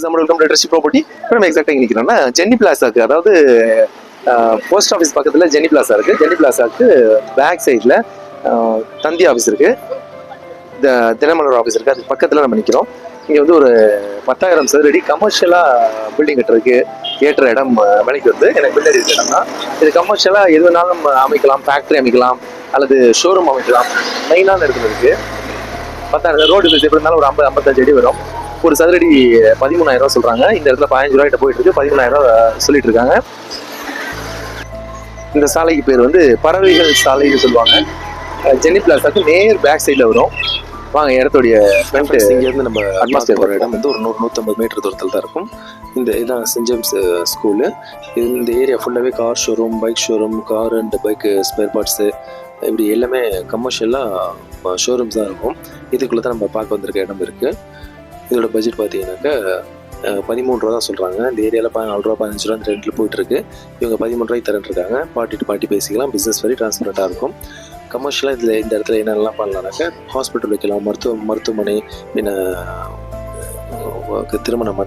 Property இப்போ நம்ம எக்ஸாக்டாக நிற்கிறோம்னா ஜென்னி பிளாஸாக்கு, அதாவது போஸ்ட் ஆஃபீஸ் பக்கத்தில் ஜென்னி பிளாஸா இருக்குது. ஜென்னி பிளாஸாக்கு பேக் சைடில் தந்தி ஆஃபீஸ் இருக்குது, தினமலர் ஆஃபீஸ் இருக்குது. அதுக்கு பக்கத்தில் நம்ம நிற்கிறோம். இங்கே வந்து ஒரு 10,000 சதுரடி கமர்ஷியலாக பில்டிங் கட்டுறதுக்கு ஏற்ற இடம் விலைக்கு வருது. எனக்கு பின்னாடி இருக்க இடம் தான் இது. கமர்ஷியலாக எது வேணாலும் அமைக்கலாம், ஃபேக்ட்ரி அமைக்கலாம் அல்லது ஷோரூம் அமைக்கலாம். மெயினான இடத்துல இருக்குது. 10,000 ரோடு எப்படி இருந்தாலும் ஒரு 50-55 அடி வரும். ஒரு சதுரடி 13,000 ரூபா சொல்றாங்க. இந்த இடத்துல 15 ரூபாய்கிட்ட போயிட்டு இருக்கு. 13,000 ரூபா சொல்லிட்டு இருக்காங்க. இந்த சாலைக்கு பேர் வந்து பறவைகள் சாலைன்னு சொல்லுவாங்க. ஜென்னி பிளாஸாக்கு நேர் பேக் சைடில் வரும். வாங்க இடத்துடைய ஃப்ரண்ட். இங்கேருந்து நம்ம அட்மாஸ்பியர் போகிற இடம் வந்து ஒரு 100-150 மீட்டர் தூரத்தில் தான் இருக்கும். இதான் சென்ட் ஜேம்ஸ் ஸ்கூலு. இந்த ஏரியா ஃபுல்லாகவே car showroom, bike showroom, car and bike spare parts, இப்படி எல்லாமே கமர்ஷியலாக ஷோரூம்ஸ் தான் இருக்கும். இதுக்குள்ளே தான் நம்ம பார்க்க வந்திருக்க இடம் இருக்குது. இதோட பட்ஜெட் பார்த்தீங்கன்னாக்கா 13 ரூபா தான் சொல்கிறாங்க. இந்த ஏரியாவில் 14 ரூபா 15 ரூபா இந்த ரெண்டில் போயிட்டுருக்கு. இவங்க 13 ரூபாய்க்கு தரேன்ருக்காங்க. பார்ட்டி டு பார்ட்டி பேசிக்கலாம். பிஸ்னஸ் வெரி டிரான்ஸ்பரண்ட்டாக இருக்கும். கமர்ஷியலாக இந்த இடத்துல என்னென்னலாம் பண்ணலான்னாக்கா ஹாஸ்பிட்டல் வைக்கலாம், மருத்துவமனை, பின்ன திருமணம்